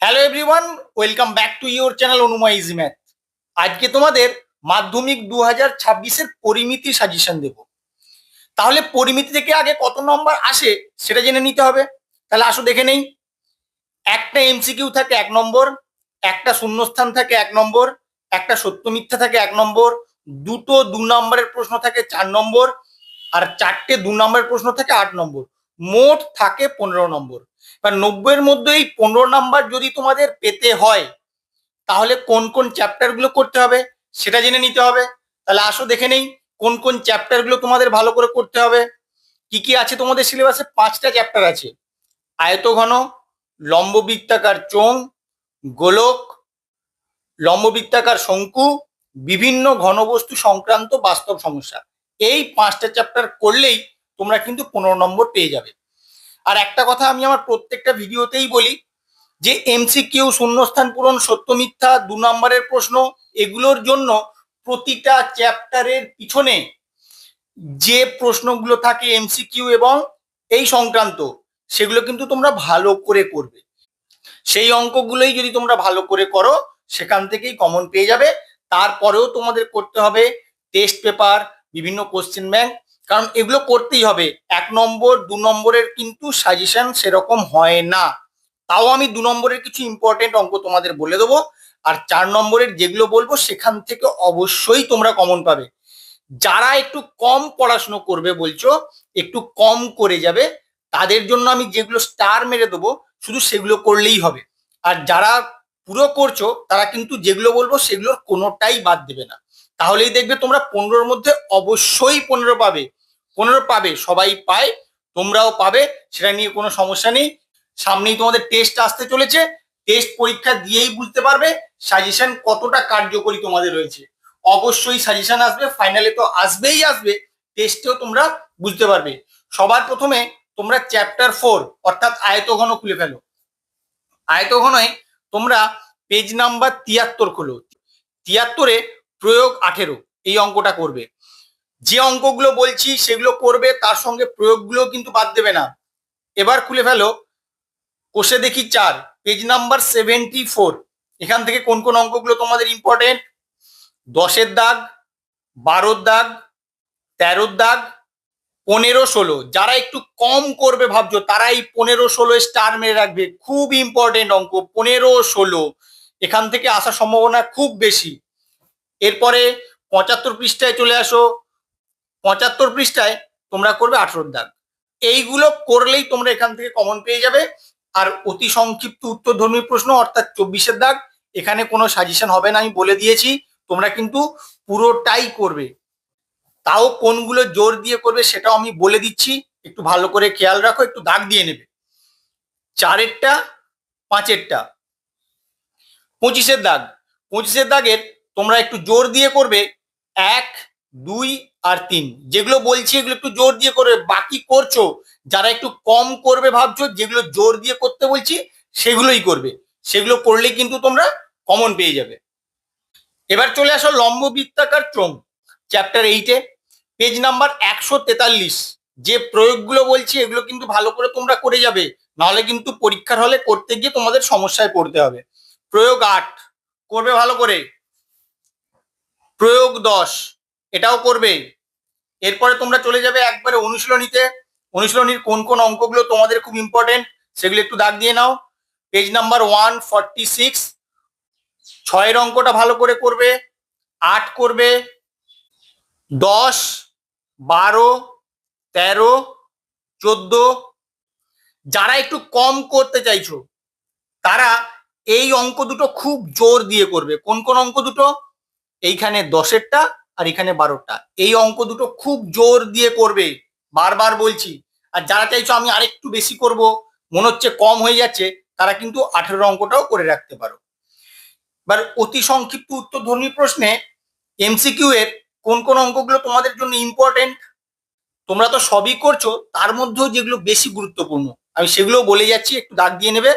Hello everyone, welcome back to your channel Anumoy easy math. আজকে তোমাদের মাধ্যমিক 2026-এর পরিমিতি সাজেশন দেব। তাহলে পরিমিতি থেকে আগে কত নম্বর আসে সেটা জেনে নিতে হবে। তাহলে আসো দেখে নেই। একটা এমসিকিউ থাকে 1 নম্বর, একটা শূন্যস্থান থাকে 1 নম্বর, একটা সত্য মিথ্যা থাকে 1 নম্বর, দুটো 2 নম্বরের প্রশ্ন থাকে 4 নম্বর, আর চারটে 2 নম্বরের প্রশ্ন থাকে 8 নম্বর। মোট থাকে 15 নম্বর। এবার 90-এর মধ্যে এই 15 নম্বর যদি তোমাদের পেতে হয় তাহলে কোন কোন চ্যাপ্টার গুলো করতে হবে সেটা জেনে নিতে হবে। তাহলে আসো দেখে নেই কোন কোন চ্যাপ্টার গুলো তোমাদের ভালো করে করতে হবে। কি কি আছে তোমাদের সিলেবাসে? 5টা চ্যাপ্টার আছে: আয়তঘন, লম্ববৃত্তাকার চোঙ, গোলক, লম্ববৃত্তাকার শঙ্কু, বিভিন্ন ঘনবস্তু সংক্রান্ত বাস্তব সমস্যা। এই 5টা চ্যাপ্টার করলেই তোমরা কিন্তু 15 নম্বর পেয়ে যাবে। আর একটা কথা আমি আমার প্রত্যেকটা ভিডিওতেই বলি যে এমসিকিউ, শূন্যস্থান পূরণ, সত্য মিথ্যা, 2 নম্বরের প্রশ্ন, এগুলোর জন্য প্রতিটা চ্যাপ্টারের পিছনে যে প্রশ্নগুলো থাকে এমসিকিউ এবং এই সংক্রান্ত, সেগুলো কিন্তু তোমরা ভালো করে করবে। সেই অঙ্কগুলোই যদি তোমরা ভালো করে করো সেখান থেকেই কমন পেয়ে যাবে। তারপরেও তোমাদের করতে হবে টেস্ট পেপার, বিভিন্ন কোশ্চেন ব্যাংক, কারণ এগুলো করতেই হবে। 1 নম্বর 2 নম্বরের কিন্তু সাজেশন সেরকম হয় না। তাও আমি 2 নম্বরের কিছু ইম্পর্টেন্ট অঙ্ক তোমাদের বলে দেবো, আর 4 নম্বরের যেগুলো বলবো সেখান থেকে অবশ্যই তোমরা কমন পাবে। যারা একটু কম পড়াশুনো করবে বলছো, একটু কম করে যাবে, তাদের জন্য আমি যেগুলো স্টার মেরে দেবো শুধু সেগুলো করলেই হবে। আর যারা পুরো করছো তারা কিন্তু যেগুলো বলবো সেগুলোর কোনোটাই বাদ দেবে না। তাহলেই দেখবে তোমরা 15-র মধ্যে অবশ্যই 15 পাবে। 15 পাবে, সবাই পায়, তোমরাও পাবে, সেটা নিয়ে কোনো সমস্যা নেই। সামনেই তোমাদের টেস্ট আসতে চলেছে, টেস্ট পরীক্ষা দিয়েই বুঝতে পারবে সাজেশন কতটা কার্যকরী তোমাদের রয়েছে। অবশ্যই সাজেশন আসবে, ফাইনালে তো আসবেই আসবে, টেস্টেও তোমরা বুঝতে পারবে। সবার প্রথমে তোমরা চ্যাপ্টার 4 অর্থাৎ আয়তঘন খুলে ফেলো। আয়তঘনে তোমরা পেজ নাম্বার 73 খোলো। 73-এ প্রয়োগ 18 এই অঙ্কটা করবে। যে অঙ্কগুলো বলছি সেগুলো করবে, তার সঙ্গে প্রয়োগগুলো কিন্তু বাদ দেবে না। এবার খুলে ফেলো কোষে দেখি 4, পেজ নাম্বার 74। এখান থেকে কোন কোন অঙ্কগুলো তোমাদের ইম্পর্টেন্ট: 10-এর দাগ, 12-র দাগ, 13-র দাগ, 15-16। যারা একটু কম করবে ভাবছো তারা এই 15-16 স্টার মেরে রাখবে, খুব ইম্পর্টেন্ট অঙ্ক। 15-16 এখান থেকে আসার সম্ভাবনা খুব বেশি। এরপরে 75 পৃষ্ঠায় চলে আসো। 75 পৃষ্ঠায় তোমরা করবে 18-র দাগ। এইগুলো করলেই তোমরা এখান থেকে কমন পেয়ে যাবে। আর অতি সংক্ষিপ্ত উত্তরধর্মী প্রশ্ন অর্থাৎ 24-এর দাগ, এখানে কোনো সাজেশন হবে না, আমি বলে দিয়েছি। তোমরা কিন্তু পুরোটাই করবে। তাও কোনগুলো জোর দিয়ে করবে সেটাও আমি বলে দিচ্ছি, একটু ভালো করে খেয়াল রাখো, একটু দাগ দিয়ে নেবে। 4-এরটা, 5-এরটা, 25-এর দাগ। 25-এর দাগের তোমরা একটু জোর দিয়ে করবে 1, 2 আর 3। যেগুলো বলছি এগুলো একটু জোর দিয়ে করবে, বাকি করছো যারা একটু কম করবে ভাবছো, যেগুলো জোর দিয়ে করতে বলছি সেগুলোই করবে। সেগুলো করলেই কিন্তু তোমরা কমন পেয়ে যাবে। এবার চলে আসো লম্ব বৃত্তাকার চোঙ, চ্যাপ্টার 8-এ, পেজ নাম্বার 143। যে প্রয়োগগুলো বলছি এগুলো কিন্তু ভালো করে তোমরা করে যাবে, নাহলে কিন্তু পরীক্ষার হলে করতে গিয়ে তোমাদের সমস্যায় পড়তে হবে। প্রয়োগ 8 করবে ভালো করে, প্রয়োগ 10 এটাও করবে। এরপরে তোমরা চলে যাবে একবারে অনুশীলনীতে। অনুশীলনীর কোন কোন অঙ্কগুলো তোমাদের খুব ইম্পর্টেন্ট সেগুলো একটু দাগ দিয়ে নাও। পেজ নাম্বার 146, 6-এর অঙ্কটা ভালো করে করবে, 8 করবে, 10, 12, 13, 14। যারা একটু কম করতে চাইছো তারা এই অঙ্ক দুটো খুব জোর দিয়ে করবে। কোন কোন অঙ্ক দুটো? এইখানে 10-এরটা আর এখানে 12-টা, এই অঙ্ক দুটো খুব জোর দিয়ে করবে, বারবার বলছি। আর যারা চাইছো আমি আরেকটু বেশি করব, মনে হচ্ছে কম হয়ে যাচ্ছে, তারা কিন্তু 18 অঙ্কটাও করে রাখতে পারো। এবার অতি সংক্ষিপ্ত উত্তরধর্মী প্রশ্নে এমসিকিউ এর কোন কোন অঙ্কগুলো তোমাদের জন্য ইম্পর্টেন্ট তোমরা তো সবই করছো, তার মধ্যেও যেগুলো বেশি গুরুত্বপূর্ণ আমি সেগুলো বলে যাচ্ছি, একটু দাগ দিয়ে নেবে।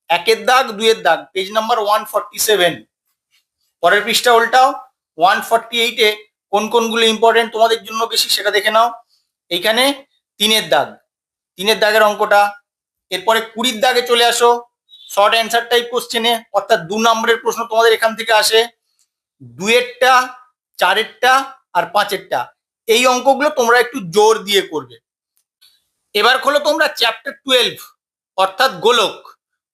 1-এর দাগ, 2-এর দাগ, পেজ নাম্বার 147। পরের পৃষ্ঠা উল্টাও, 148-এ কোন কোনগুলো ইম্পর্টেন্ট তোমাদের জন্য বেশি সেটা দেখে নাও। এইখানে 3-এর দাগ, 3-এর দাগের অঙ্কটা। এরপরে 20-র দাগে চলে আসো, শর্ট অ্যান্সার টাইপ কোশ্চেনে, অর্থাৎ 2 নম্বরের প্রশ্ন তোমাদের এখান থেকে আসে, 2-এরটা, 4-এরটা আর 5-এরটা। এই অঙ্কগুলো তোমরা একটু জোর দিয়ে করবে। এবার খোলো তোমরা চ্যাপ্টার 12 অর্থাৎ গোলক।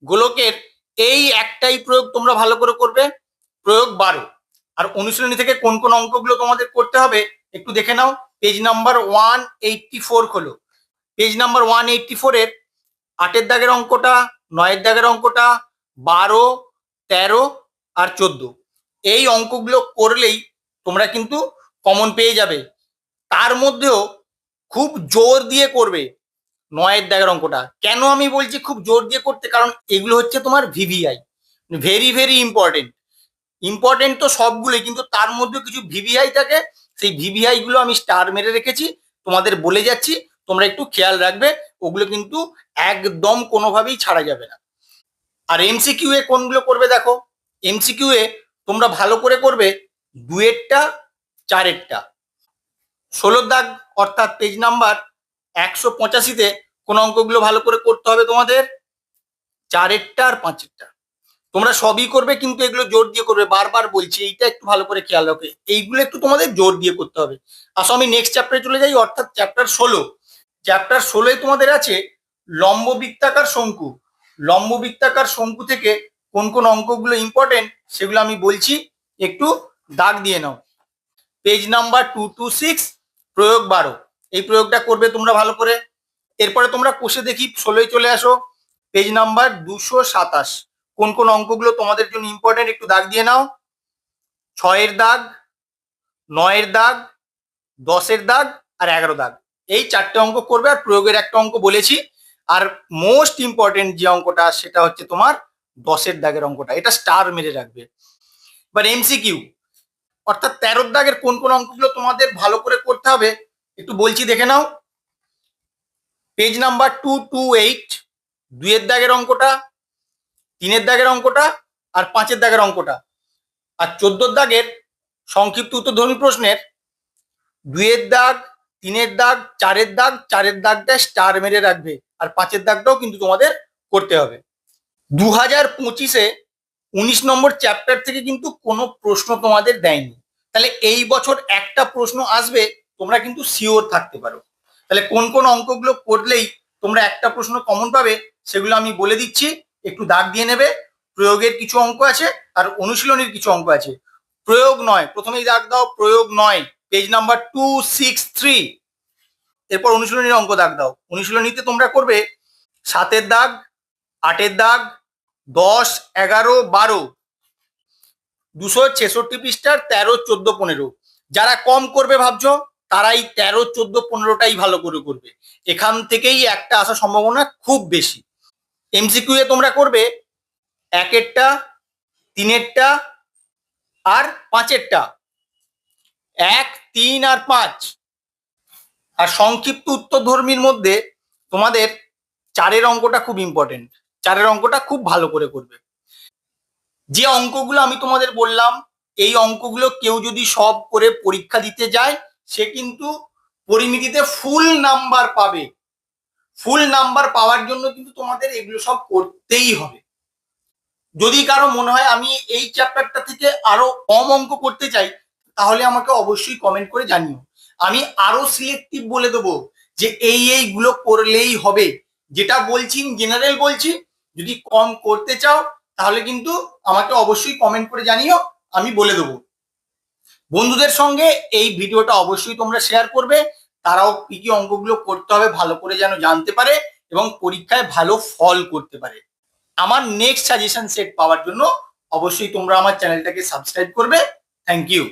গোলকের এই একটাই প্রয়োগ তোমরা ভালো করে করবে, প্রয়োগ 12। আর অনুশীলনী থেকে কোন কোন অঙ্কগুলো তোমাদের করতে হবে একটু দেখে নাও। পেজ নাম্বার 184 খোলো। পেজ নাম্বার 184 এর 8-এর দাগের অঙ্কটা, 9-এর দাগের অঙ্কটা, 12, 13 আর 14 এই অঙ্কগুলো করলেই তোমরা কিন্তু কমন পেয়ে যাবে। তার মধ্যেও খুব জোর দিয়ে করবে 9-এর দাগের অঙ্কটা। কেন আমি বলছি খুব জোর দিয়ে করতে, কারণ এগুলো হচ্ছে তোমার VVI, very very important. Important তো সবগুলোই, কিন্তু তার মধ্যে কিছু ভিভিআই থাকে, সেই ভিভিআই গুলো আমি স্টার মেরে রেখেছি, তোমাদের বলে যাচ্ছি, তোমরা একটু খেয়াল রাখবে, ওগুলো কিন্তু একদম কোনোভাবেই ছাড়া যাবে না। আর এমসিকিউ এ কোনগুলো করবে দেখো, এমসিকিউ এ তোমরা ভালো করে করবে 2-এরটা, 4-এরটা। 16 দাগ অর্থাৎ পেজ নাম্বার 185-তে কোন অঙ্কগুলো ভালো করে করতে হবে তোমাদের, 4-এরটা আর 5-এরটা। তোমরা সবই করবে, কিন্তু এগুলো জোর দিয়ে করবে, বারবার বলছি, এইটা একটু ভালো করে খেয়াল রাখবে, এইগুলো একটু তোমাদের জোর দিয়ে করতে হবে। আসো আমি নেক্সট চ্যাপ্টারে চলে যাই, অর্থাৎ চ্যাপ্টার 16। চ্যাপ্টার 16 তোমাদের আছে লম্ব বৃত্তাকার শঙ্কু। লম্ব বৃত্তাকার শঙ্কু থেকে কোন কোন অঙ্কগুলো ইম্পর্টেন্ট সেগুলো আমি বলছি, একটু দাগ দিয়ে নাও। পেজ নাম্বার 226 প্রয়োগ 12, এই প্রয়োগটা করবে তোমরা ভালো করে। এরপরে তোমরা কোষে দেখি 16 চলে আসো, পেজ নাম্বার 227 কোন কোন অঙ্কগুলো তোমাদের জন্য ইম্পর্টেন্ট একটু দাগ দিয়ে নাও। 6-এর দাগ, 9-এর দাগ, 10-এর দাগ আর 11 দাগ, এই 4টে অঙ্ক করবে। আর প্রয়োগের একটা অঙ্ক বলেছি, আর মোস্ট ইম্পর্টেন্ট যে অঙ্কটা সেটা হচ্ছে তোমার 10-এর দাগের অঙ্কটা, এটা স্টার মেরে রাখবে। এবার এমসিকিউ অর্থাৎ 13-র দাগের কোন কোন অঙ্কগুলো তোমাদের ভালো করে করতে হবে একটু বলছি, দেখে নাও। পেজ নাম্বার 228 2-এর দাগের অঙ্কটা, 3-এর দাগের অঙ্কটা আর 5-এর দাগের অঙ্কটা। আর 14-র দাগের সংক্ষিপ্ত উত্তরধর্মী প্রশ্নের 2-এর দাগ, 3-এর দাগ, 4-এর দাগ, 4-এর দাগটা স্টার মেরে রাখবে, আর 5-এর দাগটাও কিন্তু তোমাদের করতে হবে। 2025-এ 19 নম্বর চ্যাপ্টার থেকে কিন্তু কোনো প্রশ্ন তোমাদের দেয়নি, তাহলে এই বছর একটা প্রশ্ন আসবে, তোমরা কিন্তু শিওর থাকতে পারো। তাহলে কোন কোন অঙ্কগুলো করলেই তোমরা একটা প্রশ্ন কমন পাবে সেগুলো আমি বলে দিচ্ছি, একটু দাগ দিয়ে নেবে। প্রয়োগের কিছু অঙ্ক আছে আর অনুশীলনীর কিছু অঙ্ক আছে। প্রয়োগ 9 প্রথমেই দাগ দাও, প্রয়োগ 9 পেজ নাম্বার 263। এরপর অনুশীলনীর অঙ্ক দাগ দাও। অনুশীলনীতে তোমরা করবে 7-এর দাগ, 8-এর দাগ, 10, 11, 12, 266 পৃষ্ঠার 13, 14, 15। যারা কম করবে ভাবছো তারাই 13, 14, 15টাই ভালো করে করবে, এখান থেকেই একটা আসার সম্ভাবনা খুব বেশি। এমসিকিউ এ তোমরা করবে 1-এরটা, 3-এরটা আর 5-এরটা, 1, 3 আর 5। আর সংক্ষিপ্ত উত্তরধর্মীর মধ্যে তোমাদের 4-এর অঙ্কটা খুব ইম্পর্টেন্ট, 4-এর অঙ্কটা খুব ভালো করে করবে। যে অঙ্কগুলো আমি তোমাদের বললাম, এই অঙ্কগুলো কেউ যদি সব করে পরীক্ষা দিতে যায় সে কিন্তু পরিমিতিতে ফুল নাম্বার পাবে। ফুল নাম্বার পাওয়ার জন্য কিন্তু তোমাদের এগুলো সব করতেই হবে। যদি কারো মনে হয় আমি এই চ্যাপ্টারটা থেকে আরো কম অঙ্ক করতে চাই, তাহলে আমাকে অবশ্যই কমেন্ট করে জানিও, আমি আরো সিলেক্টিভ বলে দেবো যে এইগুলো করলেই হবে। যেটা বলছি জেনারেল বলছি, যদি কম করতে চাও তাহলে কিন্তু আমাকে অবশ্যই কমেন্ট করে জানিও, আমি বলে দেবো। বন্ধুদের সঙ্গে এই ভিডিওটা অবশ্যই তোমরা শেয়ার করবে, তারাও কি কি অঙ্কগুলো করতে হবে ভালো করে যেন জানতে পারে এবং পরীক্ষায় ভালো ফল করতে পারে। আমার নেক্সট সাজেশন সেট পাওয়ার জন্য অবশ্যই তোমরা আমার চ্যানেলটাকে সাবস্ক্রাইব করবে। Thank you.